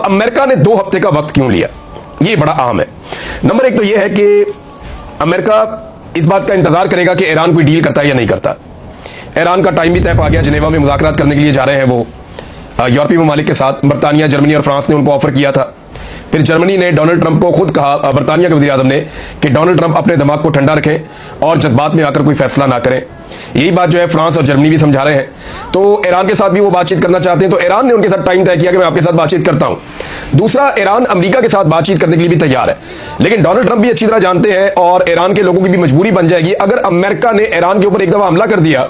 America ने 2 हफ्ते का वक्त क्यों लिया, ये बड़ा अहम है। नंबर 1 तो यह है कि अमेरिका इस बात का इंतजार करेगा कि ईरान कोई डील करता है या नहीं करता। ईरान का टाइम भी तय पा गया, जिनेवा में मुज़ाकरात करने के लिए जा रहे हैं वो यूरोपीय ममालिक के साथ। बरतानिया, जर्मनी और फ्रांस ने उनको ऑफर किया था। फिर जर्मनी ने डोनाल्ड ट्रंप को खुद कहा, बरतानिया के वज़ीर-ए-आज़म ने, कि डोनाल्ड ट्रंप अपने दिमाग को ठंडा रखें और जज्बात में आकर कोई फैसला ना करें। यही बात जो है फ्रांस और जर्मनी भी समझा रहे हैं। तो ईरान के साथ भी वो बातचीत करना चाहते हैं, तो ईरान ने उनके साथ टाइम तय किया कि मैं आपके साथ बातचीत करता हूं। दूसरा, ईरान अमेरिका के साथ बातचीत करने के लिए भी तैयार है, लेकिन डोनाल्ड ट्रंप भी अच्छी तरह जानते हैं और ईरान के लोगों की भी मजबूरी बन जाएगी अगर अमेरिका ने ईरान के ऊपर एक दफा हमला कर दिया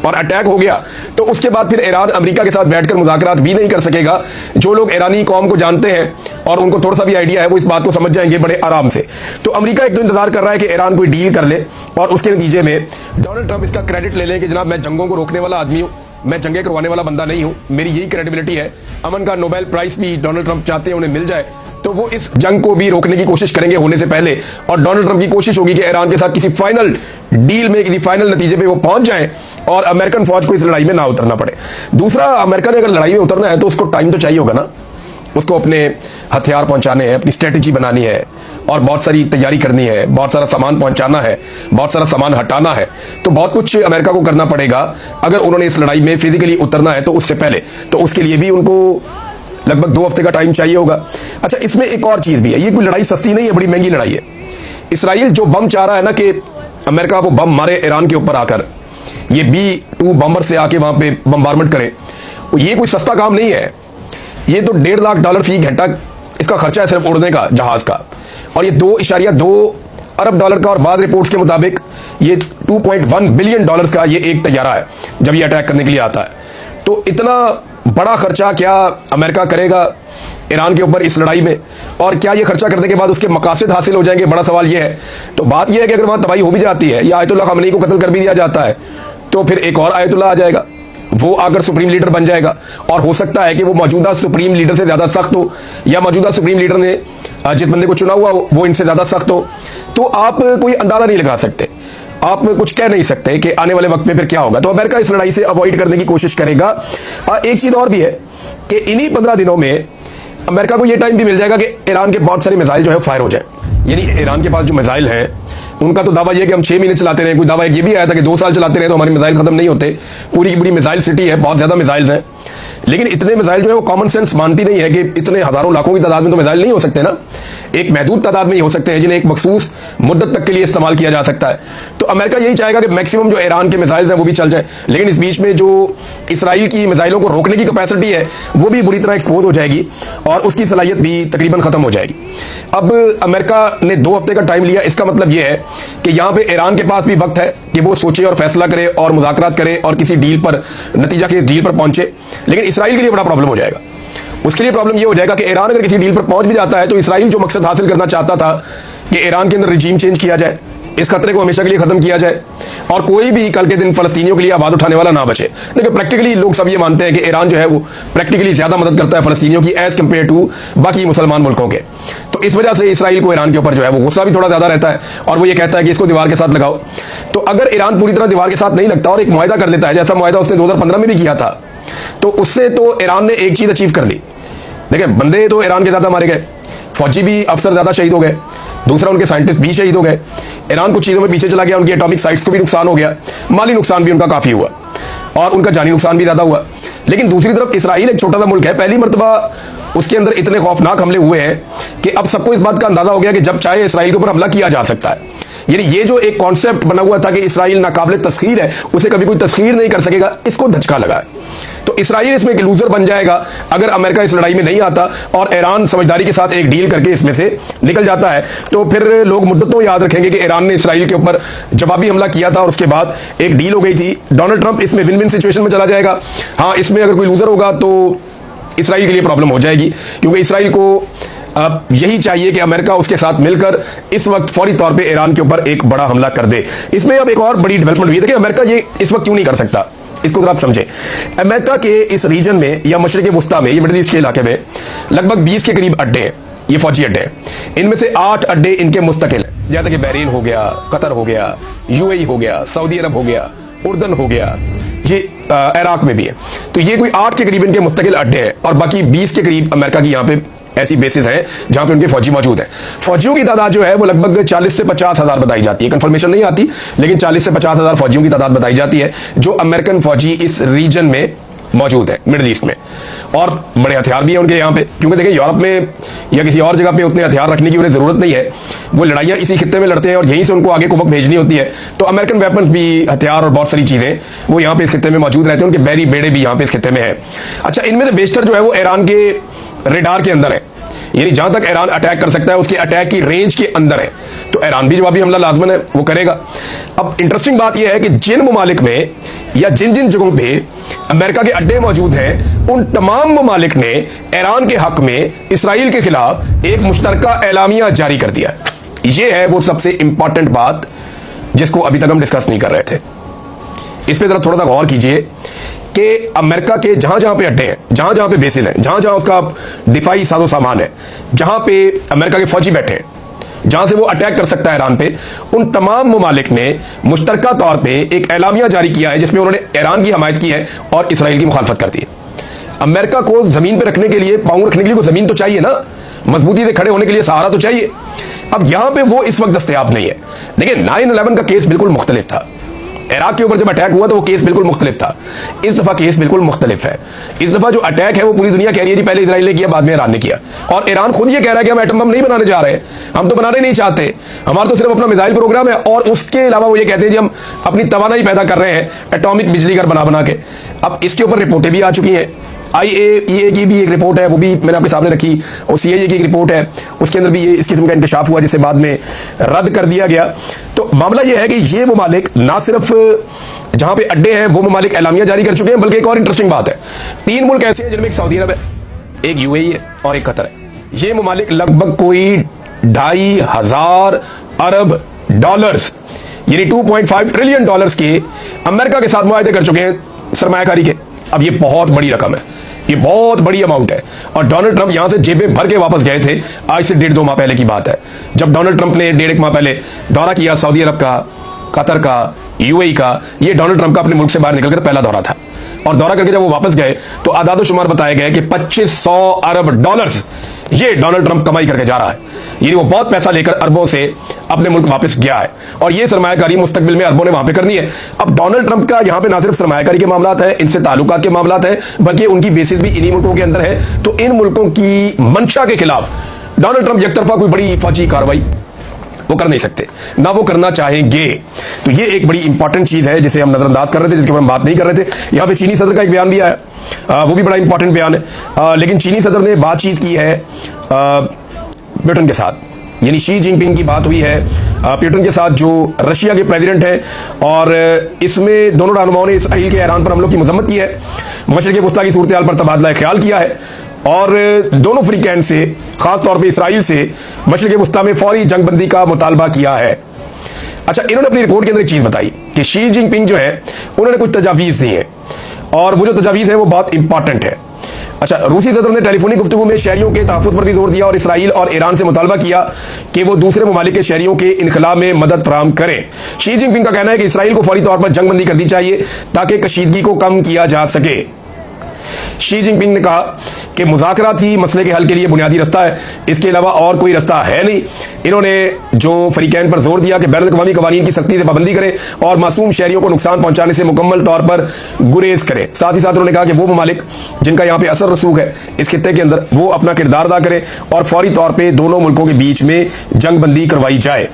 और अटैक हो गया तो उसके बाद फिर ईरान अमेरिका के साथ बैठकर मुज़ाकरात भी नहीं कर सकेगा। जो लोग ईरानी कौम को जानते हैं और उनको थोड़ा सा भी आइडिया है वो इस बात को समझ जाएंगे बड़े आराम से। तो अमेरिका एक तो इंतजार कर रहा है कि ईरान कोई डील कर ले और उसके नतीजे में डोनाल्ड ट्रंप इसका क्रेडिट ले लें कि जनाब मैं जंगों को रोकने वाला आदमी हूं, मैं जंगें करवाने वाला बंदा नहीं हूं, मेरी यही क्रेडिबिलिटी है। अमन का नोबेल प्राइज भी डोनाल्ड ट्रंप चाहते हैं उन्हें मिल जाए, तो वो इस जंग को भी रोकने की कोशिश करेंगे होने से पहले। और डोनाल्ड ट्रंप की कोशिश होगी कि ईरान के साथ किसी फाइनल डील में, किसी फाइनल नतीजे पे वो पहुंच जाएं और अमेरिकन फौज को इस लड़ाई में ना उतरना पड़े। दूसरा, अमेरिका ने अगर लड़ाई में उतरना है तो उसको टाइम तो चाहिए होगा ना, उसको अपने हथियार पहुंचाने हैं, अपनी स्ट्रेटेजी बनानी है और बहुत सारी तैयारी करनी है, बहुत सारा सामान पहुंचाना है, बहुत सारा सामान हटाना है। तो बहुत कुछ अमेरिका को करना पड़ेगा अगर उन्होंने इस लड़ाई में फिजिकली उतरना है तो उससे पहले। तो उसके लिए भी उनको लगभग 2 हफ्ते का टाइम चाहिए होगा। अच्छा, इसमें एक और चीज भी है, ये कोई लड़ाई सस्ती नहीं है, बड़ी महंगी लड़ाई है। इसराइल जो बम चाह रहा है ना कि अमेरिका वो बम मारे ईरान के ऊपर आकर, ये B-2 बम्बर से आके वहां पे बम्बारमेंट करे, ये कोई सस्ता काम नहीं है। ये तो $1.5 लाख फी घंटा इसका खर्चा है सिर्फ उड़ने का, जहाज का। और ये $2.2 अरब का, और बाद रिपोर्ट्स के मुताबिक ये $2.1 बिलियन का ये एक तैयारा है जब ये अटैक करने के लिए आता है। तो इतना बड़ा खर्चा क्या अमेरिका करेगा ईरान के ऊपर इस लड़ाई में, और क्या ये खर्चा करने के बाद उसके मकासद हासिल हो जाएंगे, बड़ा सवाल ये है। तो बात ये है कि अगर वहां तबाही हो भी जाती है या आयतुल्लाह ख़ामेनी को कत्ल कर भी दिया जाता है तो फिर एक और आयतुल्लाह आ जाएगा, वो आकर सुप्रीम लीडर बन जाएगा। और हो सकता है कि वो मौजूदा सुप्रीम लीडर से ज्यादा सख्त हो, या मौजूदा सुप्रीम लीडर ने जिस बंदे को चुना हुआ वो इनसे ज्यादा सख्त हो। तो आप कोई अंदाजा नहीं लगा सकते, आप कुछ कह नहीं सकते कि आने वाले वक्त में फिर क्या होगा। तो अमेरिका इस लड़ाई से अवॉइड करने की कोशिश करेगा। एक चीज और भी है कि इन्हीं 15 दिनों में अमेरिका को यह टाइम भी मिल जाएगा कि ईरान के बहुत सारे मिसाइल जो है फायर हो जाए। यानी ईरान के पास जो मिसाइल हैं उनका तो दावा यह कि हम 6 महीने चलाते रहे, कोई दावा ये भी आया था कि 2 साल चलाते रहे तो हमारे मिसाइल खत्म नहीं होते। पूरी की पूरी मिसाइल सिटी है, बहुत ज्यादा मिसाइल हैं, लेकिन इतने मिसाइल जो है वो कॉमन सेंस मानती नहीं है कि इतने हजारों लाखों की तादाद में तो मिसाइल नहीं हो सकते ना, एक महदूद तादाद में ही हो सकते हैं जिन्हें एक मखसूस मुद्दत तक के लिए इस्तेमाल किया जा सकता है। तो अमेरिका यही चाहेगा कि मैक्सिमम जो ईरान के मिसाइल हैं वो भी चल जाए, लेकिन इस बीच में जो इसराइल की मिसाइलों को रोकने की कैपेसिटी है वो भी बुरी तरह एक्सपोज हो जाएगी और उसकी सलाहियत भी तकरीबन खत्म हो जाएगी। अब अमेरिका ने 2 हफ्ते का टाइम लिया, इसका मतलब यह है कि यहां पे ईरान के पास भी वक्त है कि वो सोचे और फैसला करे और मुज़ाकरात करे और किसी डील पर, नतीजा के इस डील पर पहुंचे। लेकिन इसराइल के लिए बड़ा प्रॉब्लम हो जाएगा। उसके लिए प्रॉब्लम यह हो जाएगा कि ईरान अगर किसी डील पर पहुंच भी जाता है तो इसराइल जो मकसद हासिल करना चाहता था कि ईरान के अंदर रिजीम चेंज किया जाए, इस खतरे को हमेशा के लिए खत्म किया जाए और कोई भी कल के दिन फलस्तीनियों के लिए आवाज उठाने वाला ना बचे। लेकिन प्रैक्टिकली लोग सब ये मानते हैं कि ईरान जो है वो प्रैक्टिकली ज्यादा मदद करता है फलस्तीनियों की एज कंपेयर टू बाकी मुसलमान मुल्कों के। तो इस वजह से इसराइल को ईरान के ऊपर जो है वो गुस्सा भी थोड़ा ज्यादा रहता है और वो ये कहता है कि इसको दीवार के साथ लगाओ। तो अगर ईरान पूरी तरह दीवार के साथ नहीं लगता और एक मुआहदा कर लेता है, जैसा मुआहदा उसने 2015 में भी किया था, तो उससे तो ईरान ने एक चीज अचीव कर ली। देखिए, बंदे तो ईरान के ज्यादा मारे गए, फौजी भी अफसर ज्यादा शहीद हो गए, दूसरा उनके साइंटिस्ट भी शहीद हो गए, ईरान कुछ चीजों में पीछे चला गया, उनकी एटॉमिक साइट्स को भी नुकसान हो गया, माली नुकसान भी उनका काफी हुआ और उनका जानी नुकसान भी ज्यादा हुआ। लेकिन दूसरी तरफ इसराइल एक छोटा सा मुल्क है, पहली मर्तबा उसके अंदर इतने खौफनाक हमले हुए हैं कि अब सबको इस बात का अंदाजा हो गया कि जब चाहे इसराइल के ऊपर हमला किया जा सकता है। यानी ये जो एक कॉन्सेप्ट बना हुआ था कि इसराइल नाकाबिले तस्खीर है, उसे कभी कोई तस्खीर नहीं कर सकेगा, इसको धचका लगा है। तो इसराइल इसमें एक लूजर बन जाएगा अगर अमेरिका इस लड़ाई में नहीं आता और ईरान समझदारी के साथ एक डील करके इसमें से निकल जाता है। तो फिर लोग मुद्दतों याद रखेंगे कि ईरान ने इसराइल के ऊपर जवाबी हमला किया था और उसके बाद एक डील हो गई थी। डोनाल्ड ट्रंप इसमें विन विन सिचुएशन में चला जाएगा। हाँ, इसमें अगर कोई लूजर होगा तो इसराइल के लिए प्रॉब्लम हो जाएगी, क्योंकि इसराइल को अब यही चाहिए कि अमेरिका उसके साथ मिलकर इस वक्त फौरी तौर पे ईरान के ऊपर एक बड़ा हमला कर दे। इसमें अब एक और बड़ी डेवलपमेंट हुई है। देखिए, अमेरिका ये इस वक्त क्यों नहीं कर सकता, इसको जरा आप समझें। अमेरिका के इस रीजन में या मशरिक वुस्ता में, ये मिडिल ईस्ट के इलाके में लगभग 20 के करीब अड्डे हैं, ये फौजी अड्डे हैं। इनमें से 8 अड्डे इनके मुस्तकिल हैं, जैसे कि बहरीन हो गया, कतर हो गया, UAE हो गया, सऊदी अरब हो गया, उर्दन हो गया, ये इराक में भी है। तो ये कोई 8 के करीब इनके मुस्तकिल अड्डे हैं और बाकी 20 के करीब अमेरिका की यहाँ पे ऐसी बेसिस हैं जहां पे उनके फौजी मौजूद हैं। फौजियों की तादाद जो है वो लगभग 40 से 50 हजार बताई जाती है, कंफर्मेशन नहीं आती, लेकिन 40 से 50 हजार फौजियों की तादाद बताई जाती है जो अमेरिकन फौजी इस रीजन में मौजूद है, मिडिल ईस्ट में। और बड़े हथियार भी हैं उनके यहाँ पे, क्योंकि देखिए यूरोप में या किसी और जगह पे उतने हथियार रखने की उन्हें जरूरत नहीं है, वो लड़ाइयाँ इसी खित्ते में लड़ते हैं और यहीं से उनको आगे कुमक भेजनी होती है। तो अमेरिकन वेपन्स भी, हथियार और बहुत सारी चीजें वो यहाँ पे इस खित्ते में मौजूद रहते हैं, उनके बैरी बेड़े भी यहाँ पे इस खित्ते में है। अच्छा, इनमें से बेशतर जो है वो ईरान के रेडार के अंदर है, यानी जहां तक ईरान अटैक कर सकता है उसके अटैक की रेंज के अंदर है, तो ईरान भी जवाबी हमला लाजमन है वो करेगा। अब इंटरेस्टिंग बात यह है कि जिन ममालिक में या जिन जिन जगहों पे अमेरिका के अड्डे मौजूद हैं, उन तमाम ममालिक ने ईरान के हक में इसराइल के खिलाफ एक मुश्तरका एलामिया जारी कर दिया। यह है वो सबसे इंपॉर्टेंट बात जिसको अभी तक हम डिस्कस नहीं कर रहे थे। इस पर जरा थोड़ा सा गौर कीजिए कि अमेरिका के जहां जहां पे अड्डे हैं, जहां जहां पे बेसिस हैं, जहां जहां उसका दिफाई साजो सामान है, जहां पे अमेरिका के फौजी बैठे हैं, जहां से वो अटैक कर सकता है ईरान पे, उन तमाम ममालिक ने मुश्तरका तौर पे एक एलामिया जारी किया है जिसमें उन्होंने ईरान की हमायत की है और इसराइल की मुखालफत कर दी है। अमेरिका को जमीन पे रखने के लिए, पांव रखने के लिए कोई जमीन तो चाहिए ना, मजबूती से खड़े होने के लिए सहारा तो चाहिए। अब यहां पे वो इस वक्त दस्तयाब नहीं है। देखिए 9/11 का केस बिल्कुल मुख्तलिफ था, इराक के ऊपर जब अटैक हुआ तो वो केस बिल्कुल मुख्तलिफ था। इस दफा केस बिल्कुल मुख्तलिफ है। इस दफा जो अटैक है वो पूरी दुनिया कह रही है जी पहले इजराइल ने किया, बाद में ईरान ने किया, और ईरान खुद ये कह रहा है कि हम एटम बम नहीं बनाने जा रहे हैं, हम तो बनाने नहीं चाहते, हमारा तो सिर्फ अपना मिसाइल प्रोग्राम है, और उसके अलावा वो ये कहते हैं जी हम अपनी तवानाई पैदा कर रहे हैं एटॉमिक बिजली घर बना के। अब इसके ऊपर रिपोर्टें भी आ चुकी हैं, IAEA की भी एक रिपोर्ट है, वो भी मैंने आपके सामने रखी, और CIA की एक रिपोर्ट है, उसके अंदर भी ये इस किस्म का इंकशाफ हुआ जिसे बाद में रद्द कर दिया गया। तो मामला ये है कि ये ममालिक ना सिर्फ जहां पे अड्डे हैं वो ममालिक एलामिया जारी कर चुके हैं, बल्कि एक और इंटरेस्टिंग बात है, 3 मुल्क ऐसे हैं जिनमें एक सऊदी अरब है, एक UAE है और एक कतर है। ये ममालिक लगभग कोई 2,500 अरब डॉलर्स यानी $2.5 ट्रिलियन के अमेरिका के साथ मुआहदे कर चुके हैं सरमायाकारी के। अब ये बहुत बड़ी रकम है, ये बहुत बड़ी अमाउंट है, और डोनाल्ड ट्रंप यहां से जेबें भर के वापस गए थे। आज से 1.5-2 माह पहले की बात है, जब डोनाल्ड ट्रंप ने 1.5 माह पहले दौरा किया सऊदी अरब का, कतर का, UAE का। ये डोनाल्ड ट्रंप का अपने मुल्क से बाहर निकलकर पहला दौरा था, और दौरा करके जब वो वापस गए तो आदाद शुमार बताए गए कि 2500 अरब डॉलर्स ये डोनाल्ड ट्रंप कमाई करके जा रहा है। ये वो बहुत पैसा लेकर अरबों से अपने मुल्क वापस गया है, और ये सरमायाकारी मुस्तकबिल में अरबों ने वहां पे करनी है। अब डोनाल्ड ट्रंप का यहां पे ना सिर्फ सरमायाकारी के मामलात है, इनसे ताल्लुकात के मामलात है, बल्कि उनकी बेसिस भी इन्हीं मुल्कों के अंदर है। तो इन मुल्कों की मंशा के खिलाफ डोनाल्ड ट्रंप एक तरफा कोई बड़ी फौजी कार्रवाई वो कर नहीं सकते, ना वो करना चाहेंगे। तो ये एक बड़ी इंपॉर्टेंट चीज है जिसे हम नजरअंदाज कर रहे थे, जिसके ऊपर हम बात नहीं कर रहे थे। यहां पे चीनी सदर का एक बयान भी आया, वो भी बड़ा इंपॉर्टेंट बयान है। लेकिन चीनी सदर ने बातचीत की है पुतिन के साथ, यानी शी जिनपिंग की बात हुई है पुतिन के साथ जो रशिया के प्रेसिडेंट हैं, और इसमें दोनों रहनुमाओं ने इसराइल के ईरान पर हमलों की मजम्मत की है, मशरिक़ वुस्ता की सूरत हाल पर तबादला ख्याल किया है, और दोनों फ्रीकैन से, खास तौर पे इसराइल से मशरिक़ वुस्ता में फौरी जंगबंदी का मुतालबा किया है। अच्छा, इन्होंने अपनी रिपोर्ट के अंदर एक चीज बताई कि शी जिनपिंग जो है उन्होंने कुछ तजावीज़ दी है, और वो जो तजावीज़ है वो बहुत इंपॉर्टेंट है। अच्छा, रूसी सदर ने टेलीफोनिक गुफ्तगू में शहरियों के तहफ़्फ़ुज़ पर भी जोर दिया और इसराइल और ईरान से मुतालबा किया कि वो दूसरे ममालिक के शहरियों के इनखला में मदद फराहम करें। शी जिनपिंग का कहना है कि इसराइल को फौरी तौर पर जंगबंदी करनी चाहिए ताकि कशीदगी को कम किया जा सके। शी जिनपिंग ने कहा कि मुज़ाकरात ही मसले के हल के लिए बुनियादी रास्ता है, इसके अलावा और कोई रास्ता है नहीं। इन्होंने जो फरीकैन पर जोर दिया कि बैनुल अक़वामी क़वानीन की सख्ती से पाबंदी करें और मासूम शहरियों को नुकसान पहुंचाने से मुकम्मल तौर पर गुरेज करें। साथ ही साथ उन्होंने कहा कि वो ममालिक जिनका यहाँ पे असर रसूख है इस खित्ते के अंदर, वो अपना किरदार अदा करें और फौरी तौर पर दोनों मुल्कों के बीच में जंगबंदी करवाई जाए।